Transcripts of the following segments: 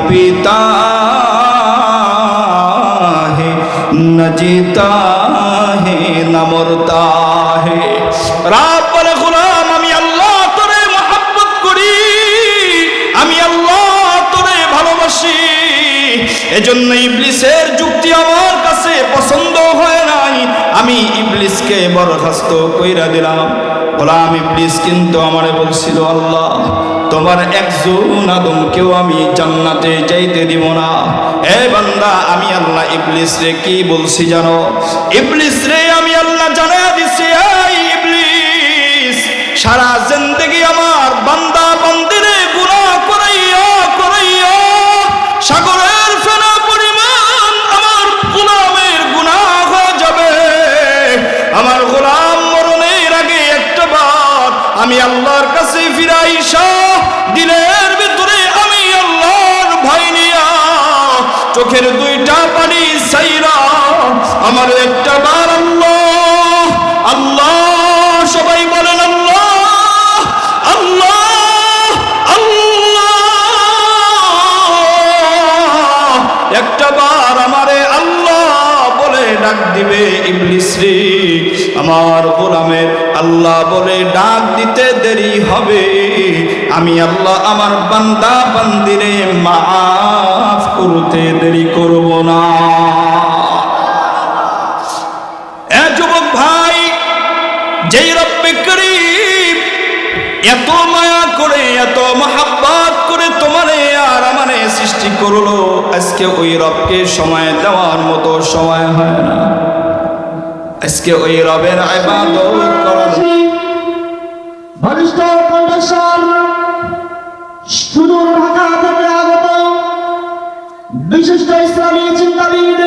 पीता है, न जीता है, न मरता है। रब বলে গোলাম আমি আল্লাহ তোরে মহব্বত করি, আমি আল্লাহ তোরে ভালোবাসি। এজন্য ইবলিসের যুক্তি আমার কাছে পছন্দ হয় নাই, আমি ইবলিসকে বরখাস্ত কইরা দিলাম। গোলাম ইবলিস কিন্তু আমারে বলছিল, আল্লাহ তোমার একজন আদমকেও আমি জান্নাতে যাইতে দিব না। এ বান্দা, আমি আল্লাহ ইবলিস রে কি বলছি জানো? ইবলিস রে আমি আল্লাহ জানায়া দিছি, এই ইবলিস সারা জিন্দেগি আমার বান্দা বান্দিরে গুনাহ করাইয়া করাইয়া সাগরের ফেনা পরিমাণ আমার গোলামের গুনাহ হয়ে যাবে। আমার গোলাম মরণের আগে একটা বার আমি আল্লাহর কাছে ফিরাইসা দিলের ভিতরে আমি আল্লাহর ভয় নিয়া চোখের দুইটা পানি ছাইরা আমার একটা বার আল্লাহ আল্লাহ সবাই বলেন আল্লাহ আল্লাহ আল্লাহ, একটা বার আমারে আল্লাহ বলে ডাক দিবে। ইবলিস রে, আমার গোলামের আল্লাহ বলে ডাক দিতে দেরি হবে, আমি আল্লাহ আমার বান্দা বান্দিরে মাফ করতে দেরি করব না। এ যুবক ভাই, যেই রব্বে করিম এত মায়া করে এত মহব্বত করে তোমারে আর আমারে সৃষ্টি করলো, আজকে ওই রবকে সময় দেওয়ার মতো সময় হয় না। আজকে ওই রবের ইবাদত করার বলিষ্ঠ কণ্ঠস্বর সুদূর ঢাকা থেকে আগত বিশিষ্ট ইসলামী চিন্তাবিদ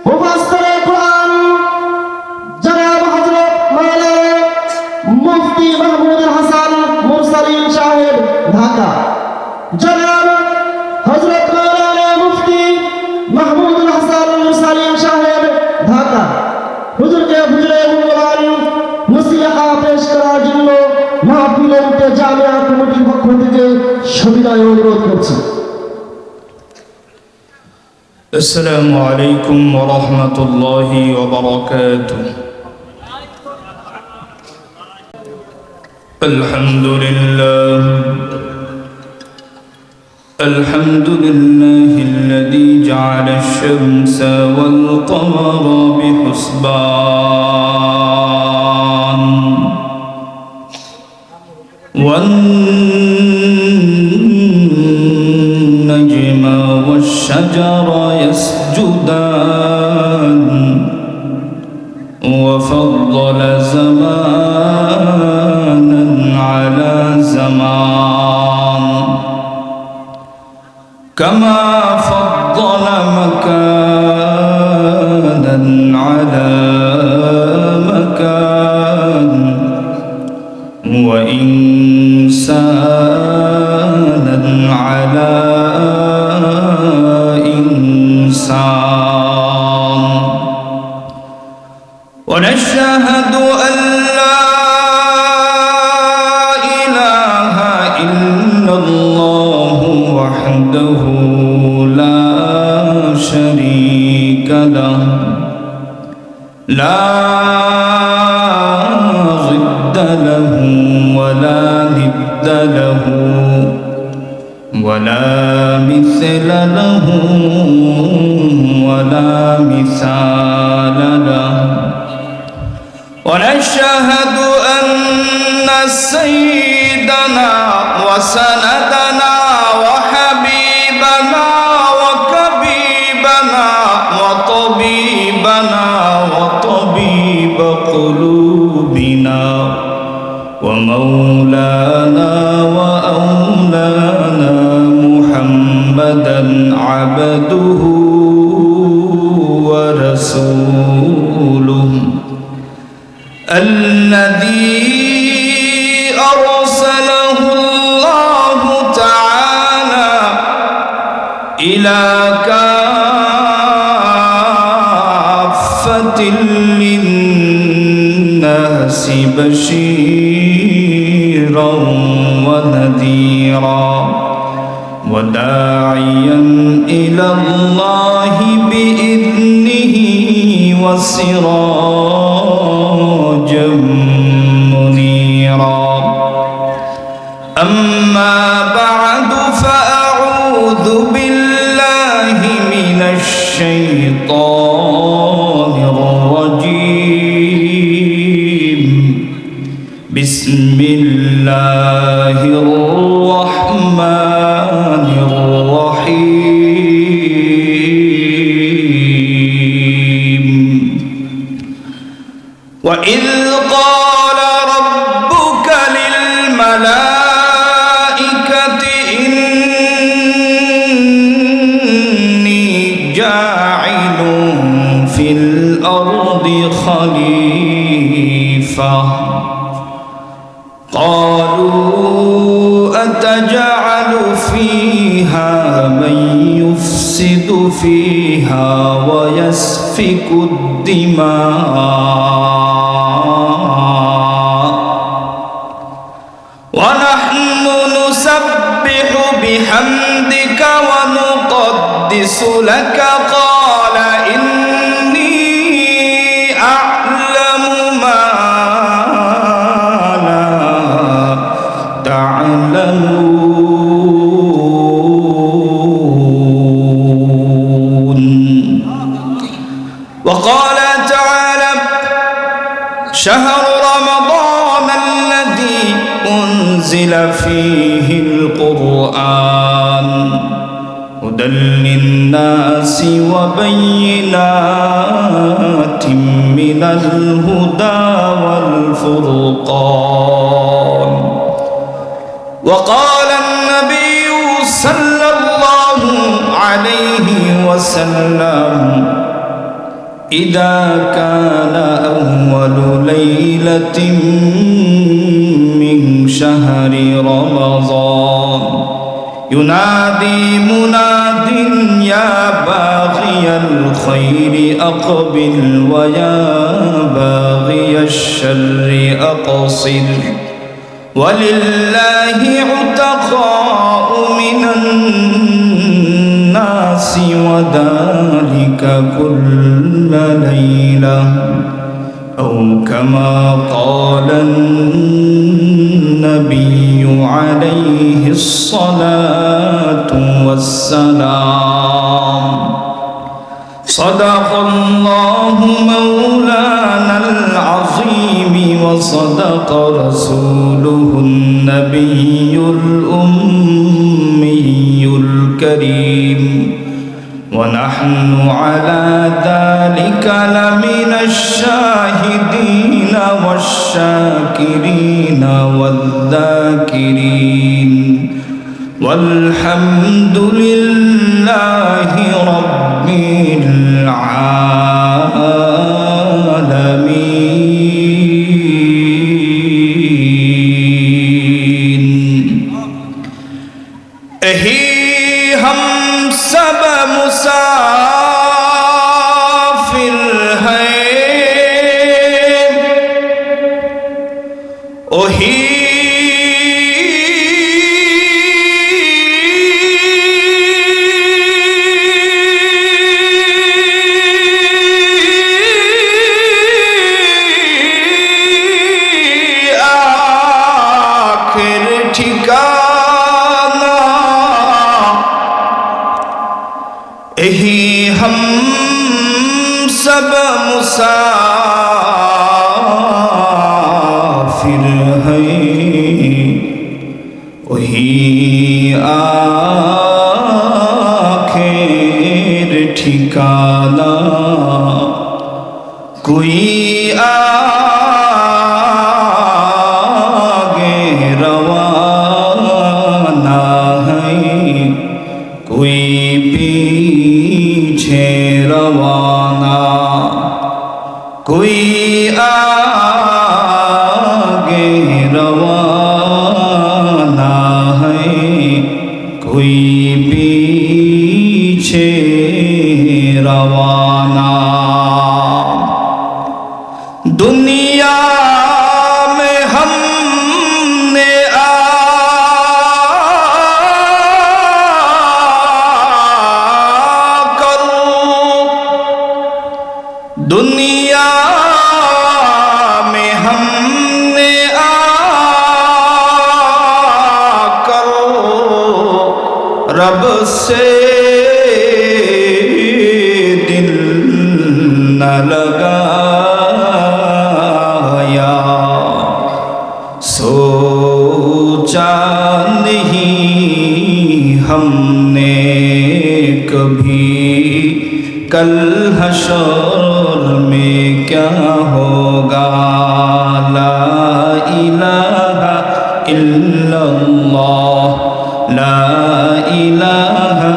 মুফাসসিরে কোরআন জনাব হযরত মাওলানা মুফতি মাহমুদুল হাসান মুরসালিন সাহেব ঢাকা, জনাব হযরত মাওলানা মুফতি মাহমুদুল হাসান মুরসালিন সাহেব ঢাকা, হুজুরকে হুজুরে মূল্যবান নসিহা পেশ করার জন্য মাহফিলের জামিয়া কমিটির পক্ষ থেকে সবিনয় অনুরোধ করছি। আসসালামু আলাইকুম ওয়া রাহমাতুল্লাহি ওয়া বারাকাতুহু। আলহামদুলিল্লাহ الحمد لله الذي جعل الشمس والقمر بحسبان والنجم والشجر يسجدان وفضل زمانا على زمان كما فضل مكانا على مكان وإنسانا على إنسان ونشهد أن لا إله إلا الله وحده لا شريك له لا ضد له ولا ند له ولا مثل له ولا مثال له ونشهد أن سيدنا وسندنا وحبيبنا وكبيبنا وطبيبنا وطبيب قلوبنا ومولانا وأولانا محمدا عبده ورسوله الذي أرسله الله تعالى إلى كافة للناس بشيرا ونذيرا وداعيا داعيا إلى الله بإذنه وسراجا منيرا أما بعد فأعوذ بالله من الشيطان الرجيم بسم الله الرحمن الرحيم وإذ قال ربك للملائكة إني جاعل في الأرض خليفة قالوا أتجعل فيها من يفسد فيها ويسفك الدماء ونحن نسبح بحمدك ونقدس لك قال إني أعلم ما لا تعلمون وقال تعالى شهر رمضان الذي أنزل فيه القرآن هدى للناس وبينات من الهدى والفرقان وقال النبي صلى الله عليه وسلم إذا كان أول ليلة من شهر رمضان ينادي مناد يا باغي الخير أقبل ويا باغي الشر أقصر ولله عتقاء من الناس وذلك كل ليلة أو كما قال النبي عليه الصلاة والسلام صدق الله مولانا العظيم وصدق رسوله النبي الأمي الكريم ونحن على ذلك لمن الشاهدين والشاكرين والذاكرين والحمد لله رب العالمين यही हम सब मुसाफिर हैं वही यही हम सब मुसाफिर हैं वही आखिर ठिकाना कोई आगे रवाना है कोई पीछे रवाना कोई आगे रवाना है कोई पीछे रवाना दुनिया में हमने दुनिया में हमने आकर रब से दिल न लगाया, सोचा नहीं हमने कभी कल हशर में क्या होगा। ला इलाहा इल्लल्लाह, ला इलाहा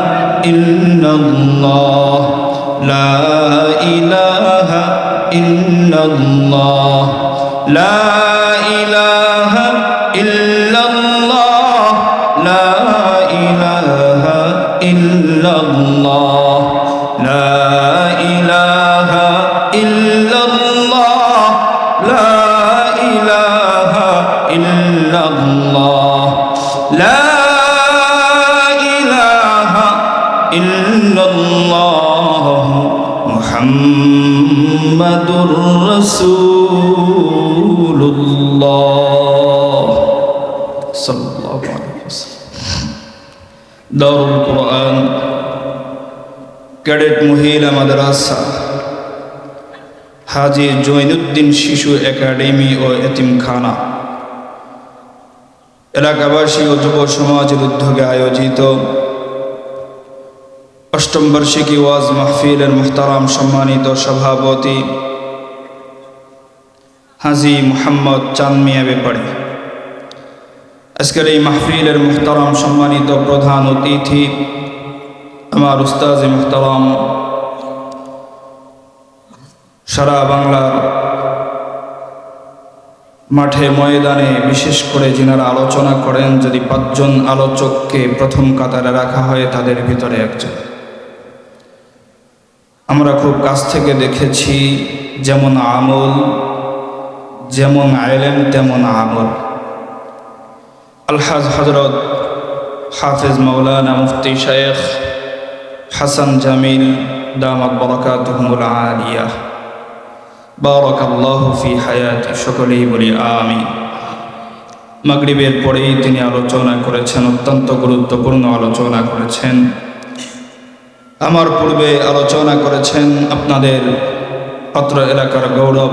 इल्लल्लाह, ला इलाहा इल्लल्लाह, ला इलाहा इल्लल्लाह, ला इलाहा इल्लल्लाह, ला इलाहा इल्लल्लाह, ला इलाहा इल्लल्लाह, ला इलाहा इल्लल्लाह, मुहम्मदुर रसूलुल्लाह सल्लल्लाहु अलैहि वसल्लम। दारुल कुरआन ক্যাডেট মহিলা মাদ্রাসা, হাজী জৈনুদ্দিন শিশু একাডেমি ও এতিমখানা এলাকাবাসী ও যুব সমাজের উদ্যোগে আয়োজিত অষ্টম বার্ষিকী ওয়াজ মাহফিলের মুহতারাম সম্মানিত সভাপতি হাজী মোহাম্মদ চাঁদ মিয়া ব্যাপারী, আজকের এই মাহফিলের মুহতারাম সম্মানিত প্রধান অতিথি আমার উস্তাজ মুহতারাম, সারা বাংলার মাঠে ময়দানে বিশেষ করে যিনারা আলোচনা করেন, যদি 5 জন আলোচককে প্রথম কাতারে রাখা হয় তাদের ভিতরে একজন। আমরা খুব কাছ থেকে দেখেছি, যেমন আমল, যেমন আলেম তেমন আমল। আলহাজ হযরত হাফেজ মাওলানা মুফতি শায়েখ হাসান জামিল দামাত বারাকাতুহুমুল আলিয়া, বারাকাল্লাহু ফি হায়াতি, সকলেই বলি আমিন। মাগরিবের পরেই তিনি আলোচনা করেছেন, অত্যন্ত গুরুত্বপূর্ণ আলোচনা করেছেন। আমার পূর্বে আলোচনা করেছেন আপনাদের অত্র এলাকার গৌরব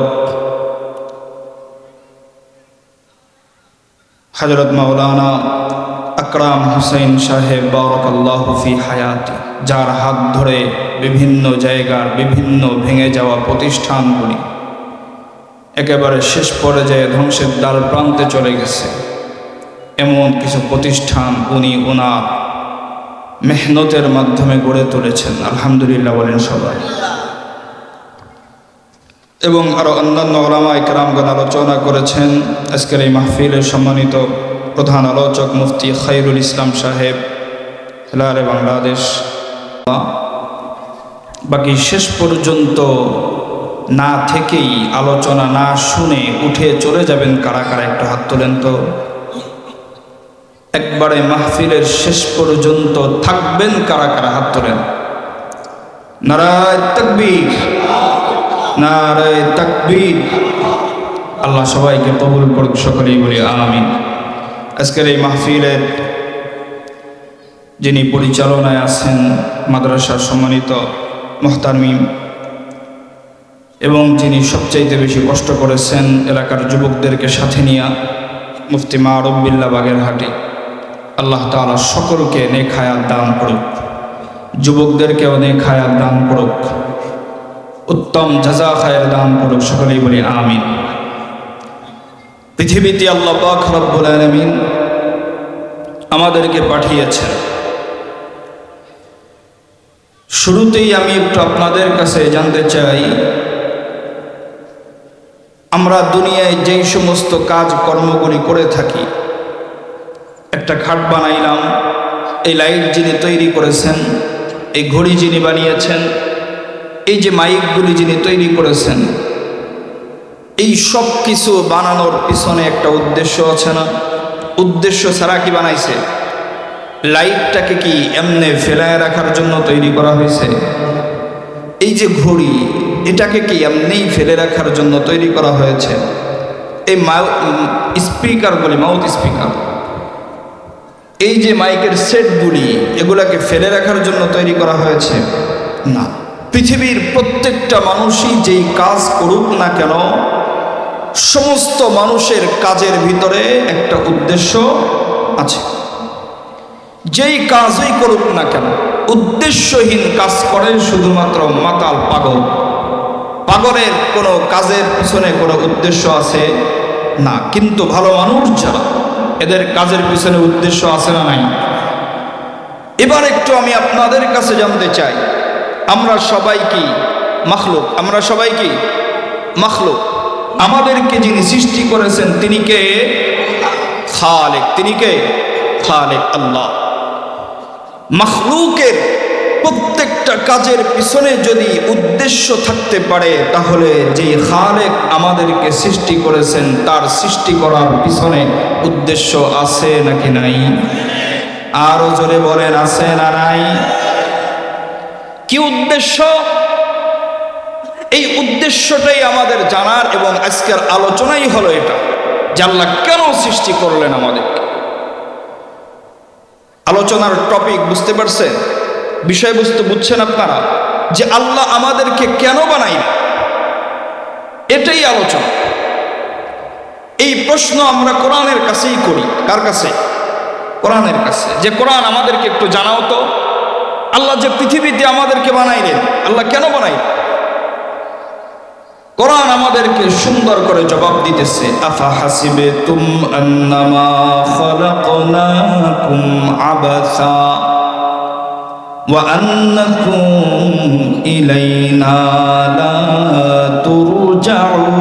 হযরত মাওলানা আকরাম হোসেন সাহেব, বারাকাল্লাহু ফি হায়াতি, যার হাত ধরে বিভিন্ন জায়গার বিভিন্ন ভেঙে যাওয়া প্রতিষ্ঠানগুলি একেবারে শেষ পর্যায়ে ধ্বংসের দ্বার প্রান্তে চলে গেছে, এমন কিছু প্রতিষ্ঠান উনি ওনার মেহনতের মাধ্যমে গড়ে তুলেছেন। আলহামদুলিল্লাহ বলেন সবাই। এবং আরো অন্যান্য উলামা ইকরামগণ আলোচনা করেছেন। আজকের এই মাহফিলের সম্মানিত প্রধান আলোচক মুফতি খায়রুল ইসলাম সাহেব, হেলারে বাংলাদেশ। বাকি শেষ পর্যন্ত না থেকেই, আলোচনা না শুনে উঠে চলে যাবেন কারা কারা, একটু হাত তোলেন তো। একবারে মাহফিলের শেষ পর্যন্ত থাকবেন কারা কারা, হাত তোলেন। নারায়ে তাকবীর, নারায়ে তাকবীর। আল্লাহ সবাইকে কবুল করুক, সকলেই বলি আমিন। আজকের এই মাহফিলের যিনি পরিচালনায় আছেন মাদ্রাসার সম্মানিত মুহতামিম, এবং যিনি সবচাইতে বেশি কষ্ট করেছেন এলাকার যুবকদেরকে সাথে নিয়ে, মুফতি মারুফ বিল্লাহ বাগেরহাটি, আল্লাহ তাআলা সকলকে নেক হায়াত দান করুক, যুবকদেরকেও নেক হায়াত দান করুক, উত্তম জাযা খায়ের দান করুক, সকলেই বলি আমিন। পৃথিবীতে আল্লাহ পাক রব্বুল আলামিন আমাদেরকে পাঠিয়েছেন। শুরুতেই আমি একটু আপনাদের কাছে জানতে চাই, আমরা দুনিয়ায় যেই সমস্ত কাজ কর্মগুলি করে থাকি, একটা খাট বানাইলাম, এই লাইট যিনি তৈরি করেছেন, এই ঘড়ি যিনি বানিয়েছেন, এই যে মাইকগুলি যিনি তৈরি করেছেন, এই সব কিছু বানানোর পিছনে একটা উদ্দেশ্য আছে না? উদ্দেশ্য ছাড়া কি বানাইছে? লাইটটাকে কি এমনি ফেলায় রাখার জন্য তৈরি করা হয়েছে? এই যে ঘড়ি, এটাকে কি এমনি ফেলে রাখার জন্য তৈরি করা হয়েছে? এই স্পিকারগুলি, মাউথ স্পিকার, এই যে মাইকের সেটগুলি, এগুলাকে ফেলে রাখার জন্য তৈরি করা হয়েছে? না। পৃথিবীর প্রত্যেকটা মানুষই যেই কাজ করুক না কেন, সমস্ত মানুষের কাজের ভিতরে একটা উদ্দেশ্য আছে। যেই কাজই করুক না কেন, উদ্দেশ্যহীন কাজ করে শুধুমাত্র মাতাল পাগল। পাগলের কোনো কাজের পিছনে কোনো উদ্দেশ্য আছে না। কিন্তু ভালো মানুষ যারা, এদের কাজের পিছনে উদ্দেশ্য আছে না নাই? এবার একটু আমি আপনাদের কাছে জানতে চাই, আমরা সবাই কি মাখলুক? আমরা সবাই কি মাখলুক? আমাদেরকে যিনি সৃষ্টি করেছেন তিনি কে? খালেক। তিনি কে? খালেক, আল্লাহ। মাখলুকের প্রত্যেকটা কাজের পিছনে যদি উদ্দেশ্য থাকতে পারে, তাহলে যে খালেক আমাদেরকে সৃষ্টি করেছেন তার সৃষ্টি করার পিছনে উদ্দেশ্য আছে নাকি নাই? আরো জোরে বলেন, আছে না নাই? কি উদ্দেশ্য? এই উদ্দেশ্যটাই আমাদের জানার এবং আজকের আলোচনাই হলো এটা, যে আল্লাহ কেন সৃষ্টি করলেন আমাদেরকে। আলোচনার টপিক বুঝতে পারছেন? বিষয়বস্তু বুঝছেন আপনারা? যে আল্লাহ আমাদেরকে কেন বানাইলেন, এটাই আলোচনা। এই প্রশ্ন আমরা কোরআনের কাছেই করি। কার কাছে? কোরআনের কাছে। যে কোরআন আমাদেরকে একটু জানাও তো, আল্লাহ যে পৃথিবীতে আমাদেরকে বানাইলেন, আল্লাহ কেন বানাইলেন? কোরআন আমাদেরকে সুন্দর করে জবাব দিতেছে। আফা হাসিবাতুম আন্নামা খালাকনাকুম আবাসা ওয়া আন্নাকুম ইলাইনা লা তুরজাউন।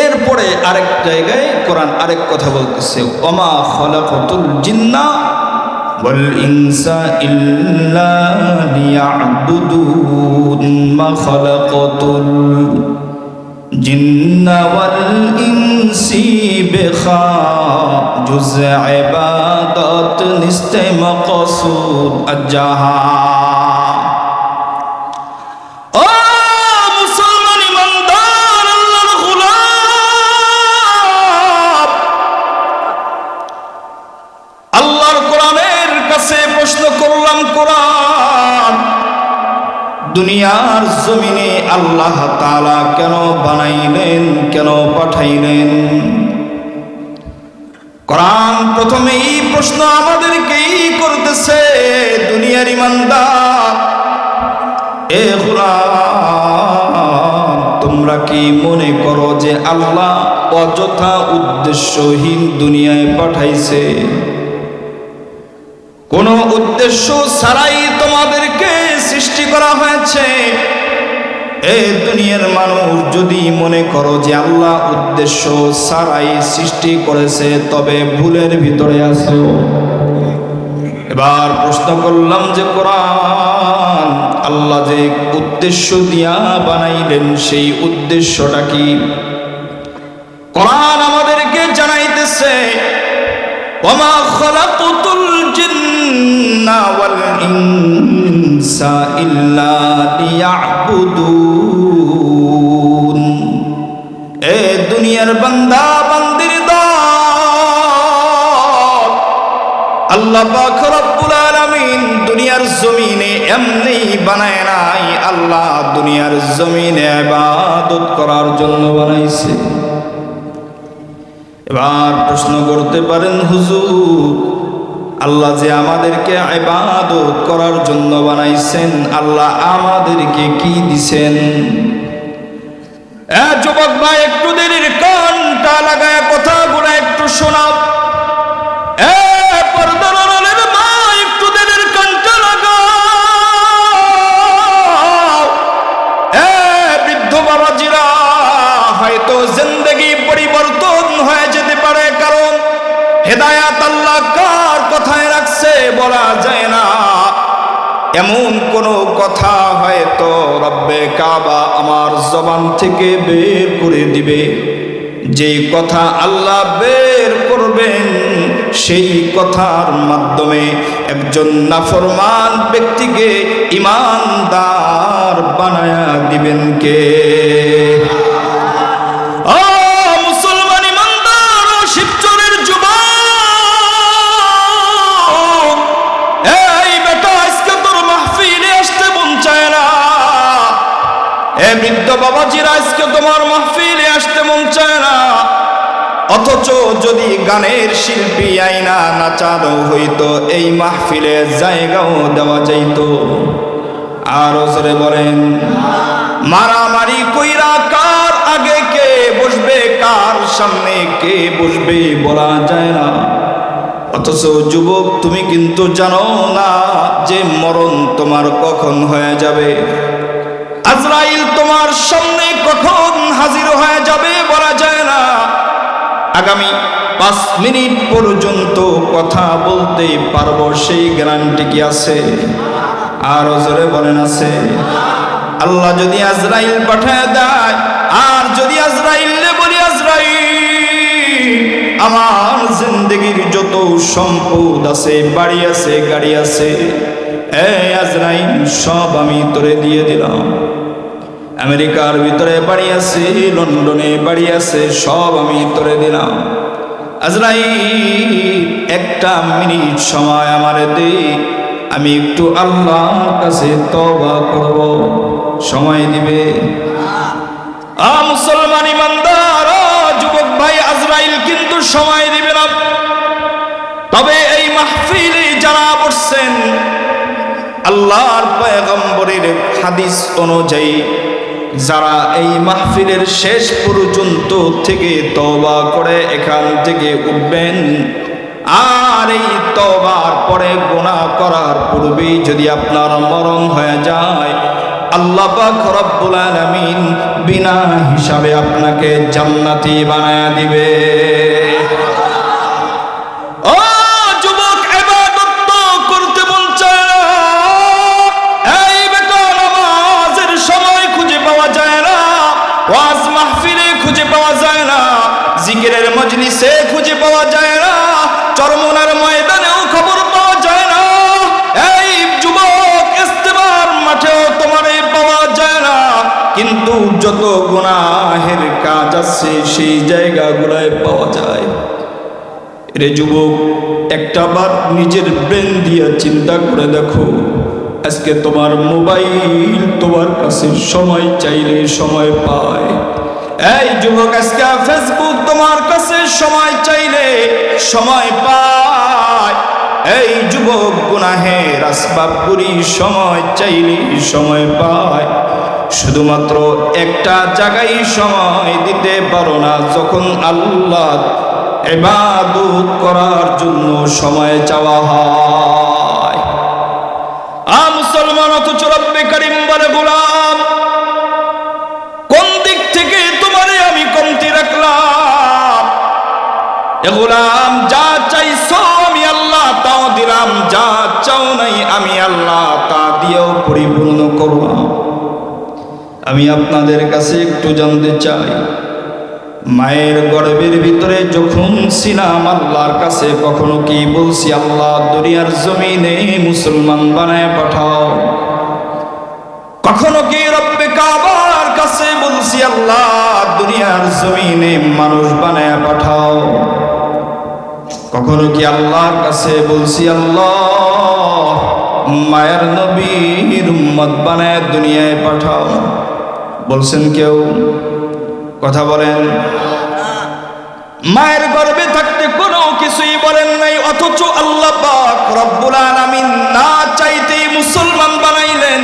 এরপরে আরেক জায়গায় কোরআন আরেক কথা বলতেছে, ওমা খালাকাতুল জিন্না ওয়াল ইনসা ইল্লা লিয়াবুদুন। মা খালাকাতুল জিন্না ওয়াল ইনসি বিখা জুজ ইবাদত নিস্তে মাকসুদ আজাহা। প্রশ্ন করলাম, কোরআন দুনিয়ার জমিনে আল্লাহ তাআলা কেন বানাইলেন, কেন পাঠাইলেন? কোরআন প্রথমে এই প্রশ্ন আমাদেরকেই করতেছে। দুনিয়ার ইমানদার, এ কোরআন, তোমরা কি মনে করো যে আল্লাহ অযথা উদ্দেশ্যহীন দুনিয়ায় পাঠাইছে? কোনো উদ্দেশ্য ছাড়াই তোমাদেরকে সৃষ্টি করা হয়েছে। এই দুনিয়ার মানুষ যদি মনে করো যে আল্লাহ উদ্দেশ্য ছাড়াই সৃষ্টি করেছে, তবে ভুলের ভিতরে আছো। এবার প্রশ্ন করলাম যে কোরআন, আল্লাহ যে উদ্দেশ্য দিয়া বানাইলেন, সেই উদ্দেশ্যটা কি? কোরআন আমাদেরকে জানাইতেছে, ওমা খালাকাতুল জিন্না ওয়াল ইনসা ইল্লা লিয়াবুদুন। এ দুনিয়ার বান্দা বান্দির দল, আল্লাহ পাক রব্বুল আলামিন দুনিয়ার জমিনে এমনি বানায় নাই। আল্লাহ দুনিয়ার জমিনে ইবাদত করার জন্য বানাইছে। এবার প্রশ্ন করতে পারেন, হুজুর, আল্লাহ যে আমাদেরকে ইবাদত করার জন্য বানাইছেন, আল্লাহ আমাদেরকে কি দিছেন? যুবক ভাই, একটু দেরির কানটা লাগায় কথাগুলো একটু শোনাও। পর্দার আড়ালের মা, একটু দেরির কানটা লাগাও। বৃদ্ধ বাবাজিরা, হয়তো জিন্দেগি পরিবর্তন হয়ে যেতে পারে, কারণ হেদায়াত আল্লাহ কার কথায় রাখছে বলা যায় না। এমন কোন কথা হয়তো রব্বে কাবা আমার জবান থেকে বের করে দিবে, যেই কথা আল্লাহ বের করবেন সেই কথার মাধ্যমে একজন নাফরমান ব্যক্তিকে ঈমানদার বানায়া দিবেন কে? ও মুসলমান ঈমানদার ও শিবচরের যুবক, এই বেটা আজকে তোর মাহফিলে আসতে মন চায় না। এ বৃদ্ধ বাবাজিরা আজকে তোমার মাহফিলে আসতে মন চায় না, অথচ যদি গানের শিল্পী আইনা নাচানো হইতো এই মাহফিলে জায়গাও দেওয়া যাইত। আর জোরে বলেন, মারামারি কইরা কার আগে কে বসবে, কার সামনে কে বসবে বলা যায় না। অথচ যুবক, তুমি কিন্তু জানো না যে মরণ তোমার কখন হয়ে যাবে, আজরাইল তোমার সামনে কখন হাজির হয়ে যাবে বলা যায় না। আগামী 5 মিনিট পর্যন্ত কথা বলতে পারবো সেই গ্যারান্টি কি আছে? আর জোরে বলেন আছে? আল্লাহ যদি আজরাইল পাঠায় দেয়, আর যদি আজরাইলে বলি আজরাইল আমার জিন্দেগির যত সম্পদ আছে, বাড়ি আছে, গাড়ি আছে, এই আজরাইল সব আমি তোরে দিয়ে দিলাম। আমেরিকার ভিতরে বাড়ি আছে, লন্ডনে বাড়ি আছে, সব আমি তোরে দিলাম। আজরাইল একটা মিনিট সময় আমারে দে, আমি একটু আল্লাহর কাছে তওবা করব। সময় দিবে? মুসলমান ঈমানদার ও যুবক ভাই, আজরাইল কিন্তু সময় দিবে না। তবে এই মাহফিলে যারা বসছেন, আল্লাহর পয়গম্বরের হাদিস অনুযায়ী যারা এই মাহফিলের শেষ পর্যন্ত থেকে তওবা করে এখান থেকে উঠবেন, আর এই তওবার পরে গুনাহ করার পূর্বেই যদি আপনার মরণ হয়ে যায়, আল্লাহ পাক রব্বুল আলামিন বিনা হিসাবে আপনাকে জান্নাতি বানায়া দিবে। ও যুবক, ইবাদত তো করতে মন চায় না, এই বেটা নামাজের সময় খুঁজে পাওয়া যায় না, ওয়াজ মাহফিলে খুঁজে পাওয়া যায় না, জিকিরের মজলিসে খুঁজে পাওয়া যায় না, চরমনার ময়দানেও খবর পাওয়া যায় না। এই যুবক, ইস্তেমার মাঠেও তোমারে পাওয়া যায় না, কিন্তু যত গুনাহের কাজ আছে সেই জায়গাগুলোয় পাওয়া যায়। রে যুবক, একটা বার নিজের ব্রেন দিয়ে চিন্তা করে দেখো, আজকে তোমার মোবাইল তোমার কাছে সময় চাইলে সময় পায়। এই যুবক, আজকে ফেসবুক তোমার কাছে সময় চাইলে সময় পায়। এই যুবক, গুনাহের আসবাবগুলি সময় চাইলে সময় পায়। শুধুমাত্র একটা জায়গায় সময় দিতে পারো না, যখন আল্লাহ ইবাদত করার জন্য সময় চাওয়া হয়। মুসলমান, অথচ রব্বে কারীম বলে, গোলাম কোন দিক থেকে তোমারে আমি কমতি রাখলাম? এ গোলাম, যা চাইছো আমি আল্লাহ তাও দিলাম, যা চাও নাই আমি আল্লাহ তা দিয়েও পরিপূর্ণ করলাম। আমি আপনাদের কাছে একটু জানতে চাই, মায়ের গর্ভের ভিতরে যখন ছিলাম আল্লাহর কাছে কখনো কি বলছি আল্লাহ দুনিয়ার জমিনে মুসলমান বানায় পাঠাও? কখনো কি রব্বে কাবার কাছে বলছি আল্লাহ দুনিয়ার জমিনে মানুষ বানায় পাঠাও? কখনো কি আল্লাহর কাছে বলছি আল্লাহ মায়ের নবীর উম্মত বানায় দুনিয়ায় পাঠাও? বলছেন কেউ? কথা বলেন। মায়ের গর্ভে থাকতে কোনো কিছুই বলেন নাই, অথচ আল্লাহ পাক রব্বুল আলামিন না চাইতেই মুসলমান বানাইলেন,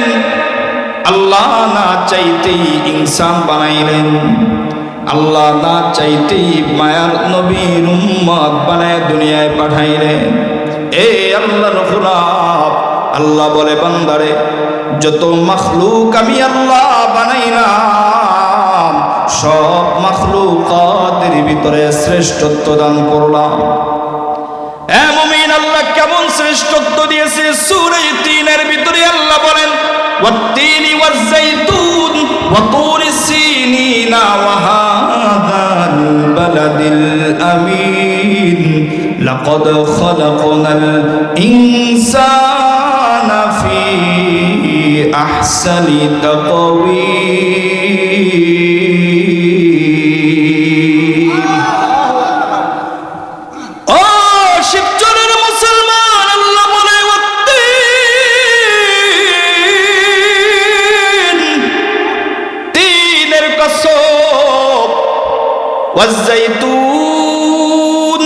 আল্লাহ না চাইতেই ইনসান বানাইলেন, আল্লাহ না চাইতেই মায়ার নবীর উম্মত বানায় দুনিয়ায় পাঠাইলেন। এ আল্লাহর গোলাম, আল্লাহ বলে বান্দারে, যত মাখলুক আমি আল্লাহ বানাইলাম সব মাখলুকাতের ভিতরে শ্রেষ্ঠত্ব দান করলাম। এ মুমিন, আল্লাহ কেমন শ্রেষ্ঠত্ব দিয়েছে সূরা 3 ভিতরে আল্লাহ বলেন, ওয়াত-তিনি ওয়াজ-যাইতুন ওয়া তুরি সিনিনা ওয়া হাদাল البلد الأمين لقد خلقنا الإنسان في أحسن تقويم ও শিবচরের মুসলমান আল্লাহ বলে তিনের কসম ওয়াজ্জাইতুন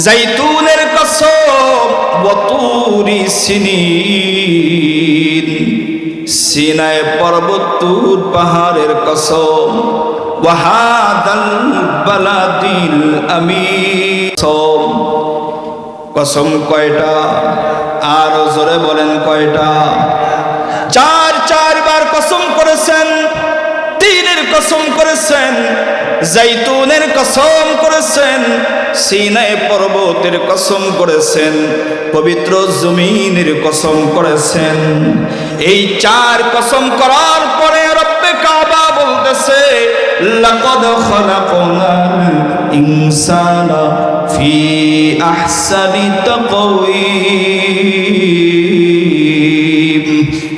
জাইতুনের কসম ওয়াতুরি সিনিন সিনাই পর্বত তুর পাহাড়ের কসম ওয়াহাদাল বালাদিল আমিন কসম কয়টা আর জোরে বলেন কয়টা চারবার কসম করেছেন তিনের কসম করেছেন জাইতুনের কসম করেছেন সিনাই পর্বতের কসম করেছেন পবিত্র জমিনের কসম করেছেন এই চার কসম করার পরে রব্বে কাবা বলতেছে লাকাদ খালাকনাল ইনসানা ফি আহসানি তাকওয়িম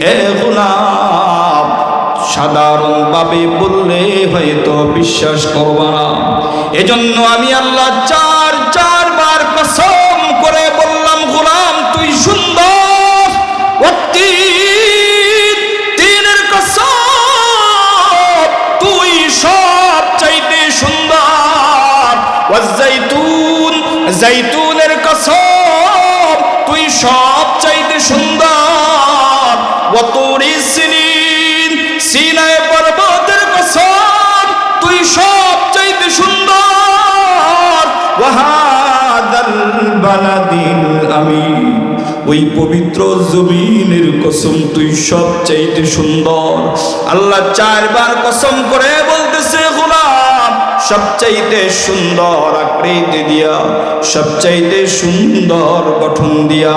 এ গোলাম সাধারণভাবে বললে হয়তো বিশ্বাস করবা না এজন্য আমি আল্লাহ চারবার কসম করে বললাম গোলাম তুই সুন্দর তিনের কসম তুই সব চাইতে সুন্দর জাইতুনের কসম তুই সব চাইতে সুন্দর ওয়াতুরি সিনিন সিনাই পর্বতের কসম তুই সব চাইতে সুন্দর ওয়াহাদাল বালাদিল আমিন ওই পবিত্র জমিনের কসম তুই সব চাইতে সুন্দর আল্লাহ চারবার কসম করে বলতেছে গোলাম সবচাইতে সুন্দর আকৃতি দিয়া সবচাইতে সুন্দর গঠন দিয়া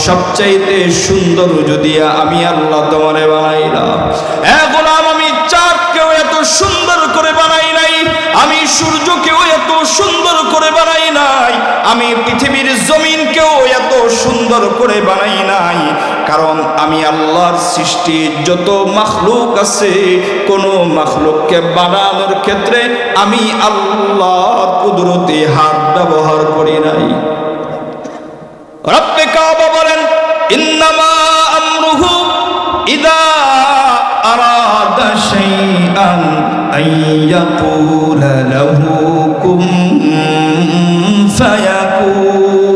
সবচাইতে সুন্দর যদিয়া আমি আল্লাহ তোমারে বানাইলাম এ গোলাম আমি চাঁদকেও এত সুন্দর করে বানাই নাই আমি সূর্যকেও এত সুন্দর করে বানাই নাই আমি পৃথিবীর জমিনকেও এত সুন্দর করে বানাই নাই কারণ আমি আল্লাহর সৃষ্টি যত মাখলুক আছে কোন মাখলুককে বানানোর ক্ষেত্রে আমি আল্লাহর কুদরতি হাত ব্যবহার করি নাই রব্বে কাবা বলেন ইন্নামা আমরুহু ইদা আরাদা শাইআন আইয়াকুলা লাহু কুম ফায়াকুন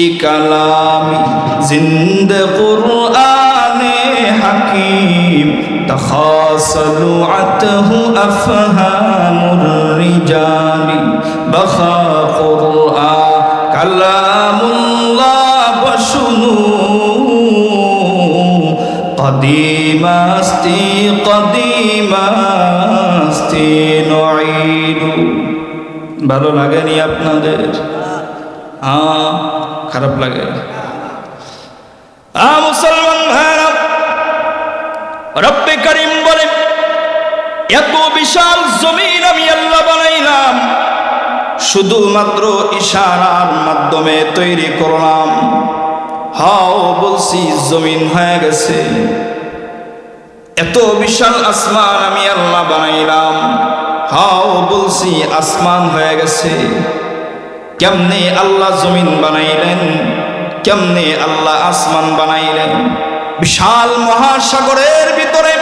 ইকালামি জিন্দে কুরআনে হাকিম তখাসালু আতহু আফহামুর রিজালি বখা কুরআন কালামুল্লাহ বশুনু কদিমাস্তি নঈদু ভালো লাগেনি আপনাদের খারাপ লাগে মুসলমান ভাইরা রব্বে করিম বলে এত বিশাল জমিন আমি আল্লাহ বানাইলাম শুধুমাত্র ইশারার মাধ্যমে তৈরি করলাম হাও বলছি জমিন হয়ে গেছে এত বিশাল আসমান আমি আল্লাহ বানাইলাম হাও বলছি আসমান হয়ে গেছে কেমনে আল্লাহ জমিন বানাইলেন কেমনে আল্লাহ আসমান বানাইলেন বিশাল মহাসাগরের ভিতরে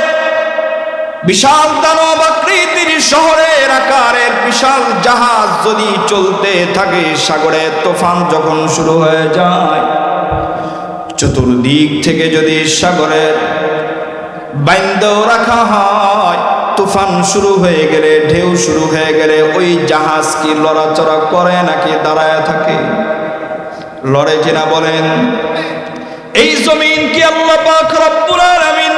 বিশাল দানব আকৃতির শহরের আকারের বিশাল জাহাজ যদি চলতে থাকে সাগরে তুফান যখন শুরু হয়ে যায় চতুর্দিক থেকে যদি সাগরের বাইন্ধ রাখা হয় তুফান শুরু হয়ে গেলে ঢেউ শুরু হয়ে গেলে ওই জাহাজ কি লড়াচড়া করে নাকি দাঁড়ায় থাকে লড়ে কিনা বলেন এই জমিন কি আল্লাহ পাক রব্বুল আলামিন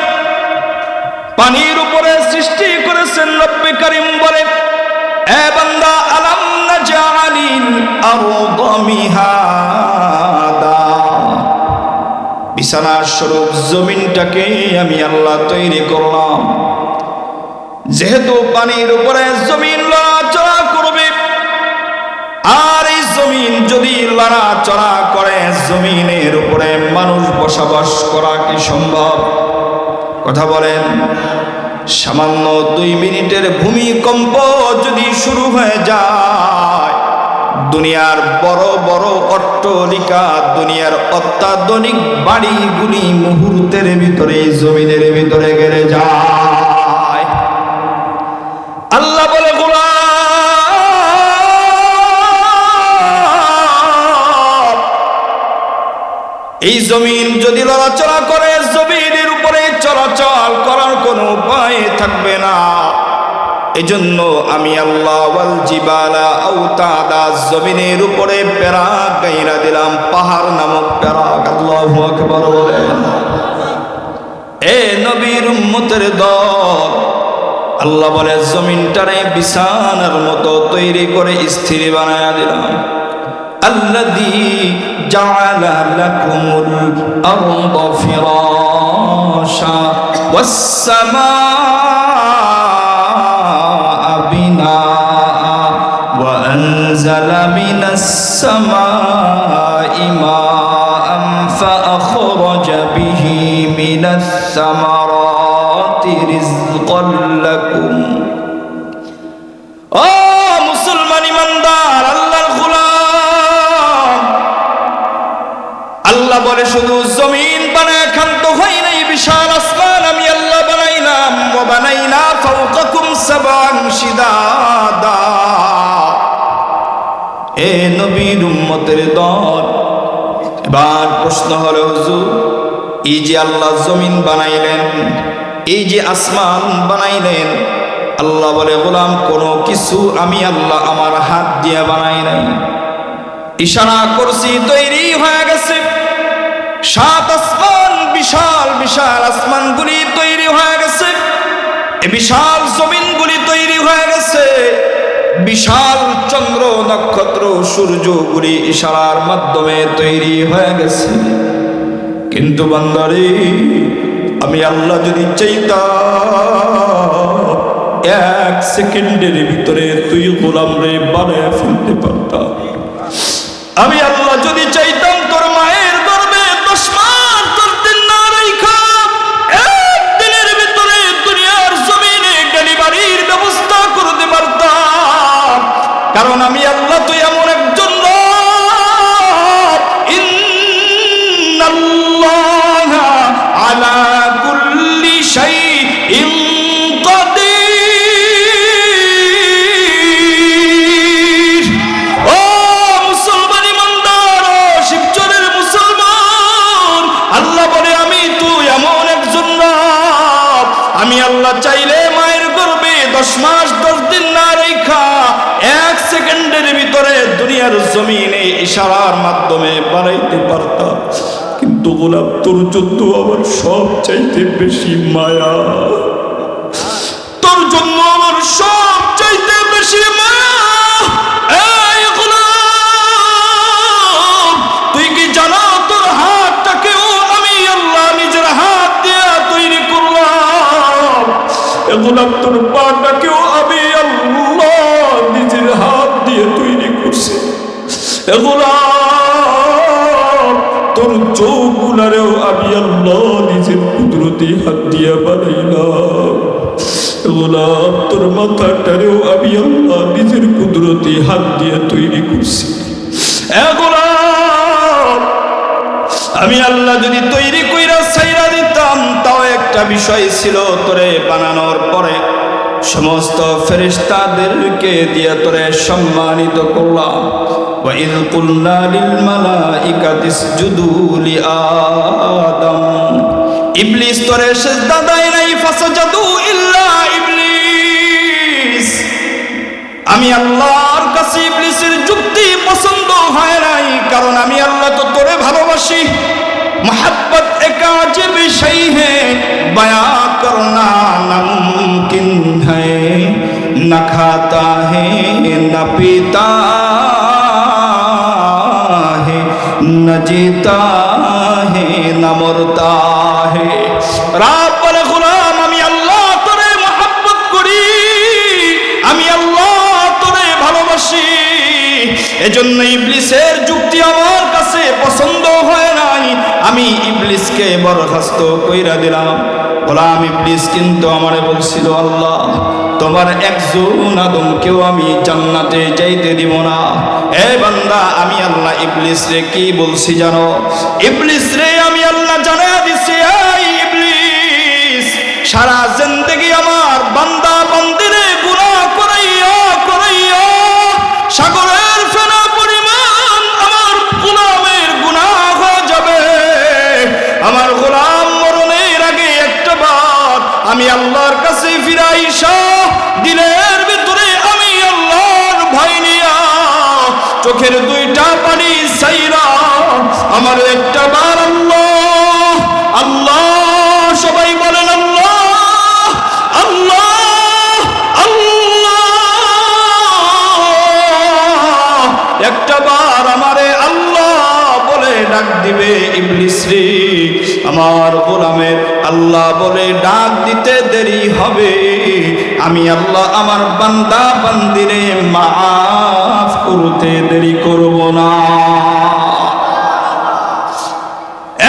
পানির উপরে সৃষ্টি করেছেন রব্বে করিম বলে এ বান্দা আলাম নাজআলিল আরদা মিহাদা বিছানার স্বরূপ জমিনটাকে আমি আল্লাহ তৈরি করলাম। যেহেতু পানির উপরে জমিন লড়াচড়া করবে, আর এই জমিন যদি লড়াচড়া করে, জমিনের উপরে মানুষ বসবাস করা কি সম্ভব? কথা বলেন। সামান্য 2 মিনিটের ভূমিকম্প যদি শুরু হয়ে যায়, দুনিয়ার বড় বড় অট্টালিকা, দুনিয়ার অত্যাধুনিক বাড়িগুলি মুহূর্তের ভিতরে জমিনের ভিতরে গেড়ে যায়। আল্লাহ বলে, গোলাম, এই জমিন যদি লড়াচড়া করে, জমিনের উপরে চলাচল করার কোনো উপায় থাকবে না। এজন্য আমি আল্লাহ ওয়াল জিবালা আওতাদা, জমিনের উপরে প্যারাক গাইরা দিলাম, পাহাড় নামক প্যারাক। আল্লাহু আকবার বলেন। এ নবীর উম্মতের দল, আল্লাহ বলে জমিনটারে বিছানার মতো তৈরি করে স্থির বানায়া দিলাম। আল্লাযী জাআলা লাকুমুল আরদা ফিরাশা ওয়াস সামাআ বিনাআ ওয়া আনজালা মিনাস সামাই মাআন ফাআখরাজা বিহি মিনাস সামারাতি রিজকান লাকুম। ও মুসলমান ইমানদার, আল্লাহর গোলাম, আল্লাহ বলে শুধু জমিন বানায় ক্ষান্ত হয় নাই, বিশাল আসমান আমি আল্লাহ বানাইলাম। ওয়া বানাইনা ফাওকাকুম সাবআন শিদাদা। এ নবীর উম্মতের দল, এবার প্রশ্ন হলো, হুজুর, এই যে আল্লাহ জমিন বানাইলেন, এই যে আসমান বানাইলেন, আল্লাহ বলে, গোলাম, কোনো কিছু আমি আল্লাহ আমার হাত দিয়ে বানাই নাই। ইশারা করছি, তৈরি হয়ে গেছে। 7 আসমান, বিশাল বিশাল আসমানগুলি তৈরি হয়ে গেছে। এই বিশাল জমিনগুলি তৈরি হয়ে গেছে। বিশাল চন্দ্র নক্ষত্র সূর্যগুলি ইশারার মাধ্যমে তৈরি হয়ে গেছে। কিন্তু বান্দারে, আমি আল্লাহ যদি চাইতাম, 1 সেকেন্ডের ভিতরে তুই গোলাম রে বানায় ফেলতে পারতাম। আমি আল্লাহ যদি চাইতাম, তোর মায়ের গর্ভে 10 মাস 10 দিন না রাইখা 1 দিনের ভিতরে দুনিয়ার জমিনে ডেলিভারির ব্যবস্থা করতে পারতাম। কারণ আমি আল্লাহ তো এমন একজন রব, ইন্নাল্লাহা আলা কুল্লি শাইইন কাদির। ও মুসলমান ইমানদার, ও শিবচরের মুসলমান, আল্লাহ বলে আমি তো এমন একজন রব, আমি আল্লাহ চাইলে মায়ের গর্ভে 10 মাস 10 দিন না রেখা 1 সেকেন্ডের ভিতরে দুনিয়ার জমিনে ইশারার মাধ্যমে বানাইতে পারতাম। কিন্তু গোলাম, তোর জন্য আমার সব চাইতে বেশি মায়া, তোর জন্য আমার সব চাইতে বেশি মায়া। এই গোলাম, তুই কি জানো তোর হাতটাকেও আমি আল্লাহ নিজের হাত দিয়ে তৈরি করলাম। এ গোলাম, তোর পাটাকেও আমি আল্লাহ নিজের হাত দিয়ে তৈরি করছি। এ গোলাম, তোর চোখগুলারেও আমি আল্লাহ নিজের কুদরতি হাত দিয়ে বানাইলাম। গোলাম, তোর মাথাটারেও আমি আল্লাহ নিজের কুদরতি হাত দিয়ে তৈরি করছি। এ গোলাম, আমি আল্লাহ যদি তৈরি কইরা ছাইরা দিতাম, তাও একটা বিষয় ছিল, তোরে বানানোর পরে সমস্ত ফেরেশতাদেরকে দিয়ে তোরে সম্মানিত করলাম। وَإِذْ قُلْنَا لِلْمَلَائِكَةِ اسْجُدُوا لِآدَمَ। ইবলিস তোরে সিজদা দেয় নাই, ফাসাজাদু ইল্লা ইবলিস। আমি আল্লাহর কাছে ইবলিসের যুক্তি পছন্দ হয় নাই, কারণ আমি আল্লাহ তো তোরে ভালোবাসি। मोहब्बत एक अजीब शय है, बयां करना नामुमकिन है। न खाता है न पीता है, न जीता है न मरता है। रब বলে গোলাম আমি আল্লাহ তোরে মহব্বত করি, আমি আল্লাহ তোরে ভালোবাসি। এজন্য ইবলিসের যুক্তি আমার কাছে পছন্দ হয় নাই, আমি ইবলিসকে বরখাস্ত কইরা দিলাম। গোলাম ইবলিস কিন্তু আমারে বলছিল আল্লাহ তোমার একজন আদমকেও আমি জান্নাতে যাইতে দিব না। এ বান্দা আমি আল্লাহ ইবলিস রে কি বলছি জানো? ইবলিস রে আমি আল্লাহ জানায়া দিছি এই ইবলিস সারা জিন্দেগি আমার বান্দা বান্দিরে গুনাহ করাইয়া করাইয়া সাগরের ফেনা পরিমাণ আমার গোলামের গুনাহ হয়ে যাবে। আমার গোলাম মরণের আগে একটা বার আমি আল্লাহর কাছে ফিরাইসা দিলের ভিতরে আমি আল্লাহর ভয় নিয়া চোখের দুইটা পানি সাইরা আমার একটা বার আল্লাহ আল্লাহ সবাই বলেন আল্লাহ আল্লাহ আল্লাহ একটা বার আমারে আল্লাহ বলে ডাক দিবে ইবলিস রে আমার গোলামের আল্লাহ বলে ডাক দিতে দেরি হবে, আমি আল্লাহ আমার বান্দা বান্দিরে মাফ করতে দেরি করব না।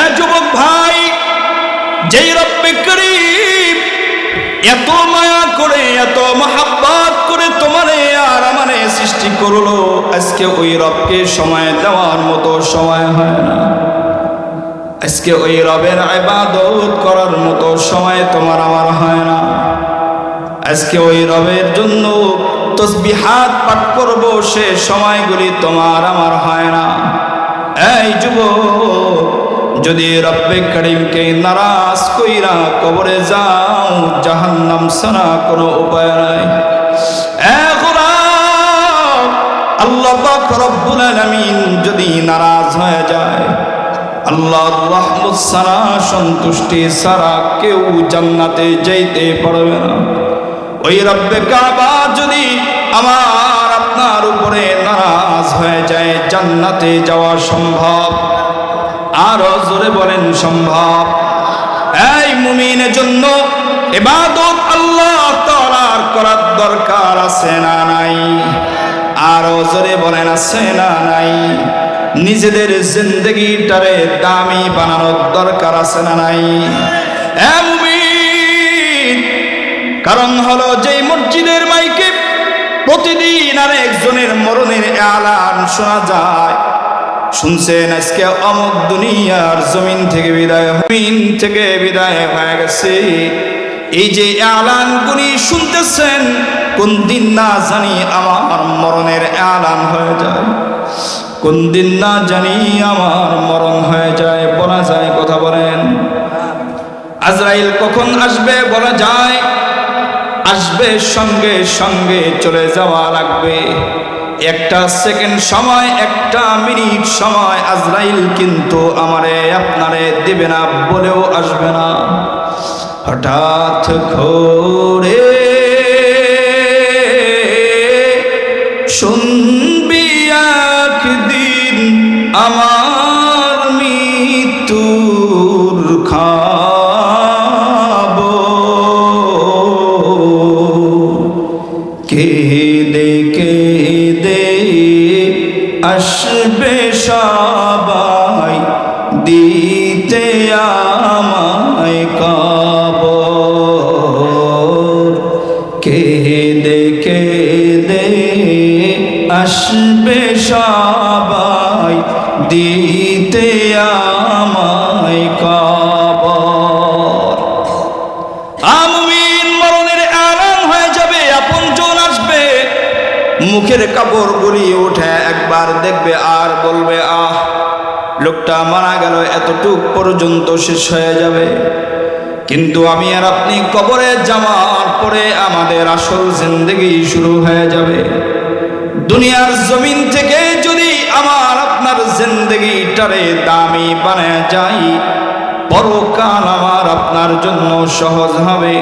এ যুবক ভাই, যেই রব্বে করিম এত মায়া করে এত মহব্বত করে তোমারে আর আমারে সৃষ্টি করলো, আজকে ওই রবকে সময় দেওয়ার মতো সময় হয় না। আজকে ওই রবের ইবাদত করার মতো সময় তোমার আমার হয় না। আজকে ওই রবের জন্য তসবিহাত পাঠ করব সে সময়গুলি তোমার আমার হয় না। এই যুবক, যদি রব্বে করিমকে নারাজ কইরা কবরে যাও জাহান্নাম ছাড়া কোনো উপায় নাই। এ গোলাম, আল্লাহ পাক রব্বুল আলামিন যদি নারাজ হয়ে যায়, আল্লাহর রহমত ছাড়া সন্তুষ্টি ছাড়া কেউ জান্নাতে যাইতে পারবে না। ওই রব্বে কাবা যদি আমার আপনার উপরে নারাজ হয়ে যায়, জান্নাতে যাওয়া সম্ভব? আরো জোরে বলেন সম্ভব? এই মুমিনের জন্য ইবাদত আল্লাহ তাআলার করার দরকার আছে না নাই? আরো জোরে বলেন আছে না নাই? নিজেদের জিন্দেগিটারে দামি বানানোর দরকার আছে না নাই? এ মুমিন, কারণ হলো যেই মসজিদের মাইকে প্রতিদিন আর একজনের মরণের এলান শোনা যায়, শুনছেন আজকে অমুক দুনিয়ার জমিন থেকে বিদায় হয়ে গেছে, এই যে এলানগুলি শুনতেছেন, কোন দিন না জানি আমার মরণের এলান হয়ে যায়, কোন দিন না জানি আমার মরণ হয়ে যায়। বলা যায়, কথা বলেন, আজরাইল কখন আসবে বলা যায়? আসবে সঙ্গে সঙ্গে চলে যাওয়া লাগবে। একটা সেকেন্ড সময়, একটা মিনিট সময় আজরাইল কিন্তু আমারে আপনারে দেবে না, বলেও আসবে না। হঠাৎ করে শুনবি একদিন আমার মৃত্যুর খবর, কেঁদে কেঁদে আসবে সবাই দিতে আমায় কবর, কেঁদে কেঁদে আসবে সবাই দিতে আমায় কবর। আমিন, মরণের এলান হয়ে যাবে, আপনজন আসবে, মুখের কাপড় গলিয়ে ওঠে, একবার দেখবে আর বলবে আহ, লোকটা মারা গেল, এতটুক পর্যন্ত শেষ হয়ে যাবে। কিন্তু আমি আর আপনি কবরে যাওয়ার পরে আমাদের আসল জিন্দেগি শুরু হয়ে যাবে। দুনিয়ার জমিন থেকে যদি আমার আপনার জিন্দেগিটারে দামি বানায় যাই, পরকাল আমার আপনার জন্য সহজ হবে।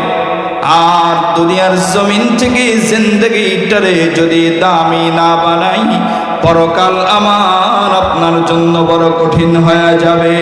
আর দুনিয়ার জমিন থেকে জিন্দেগিটারে যদি দামি না বানাই, পরকাল আমার আপনার জন্য বড় কঠিন হয়ে যাবে।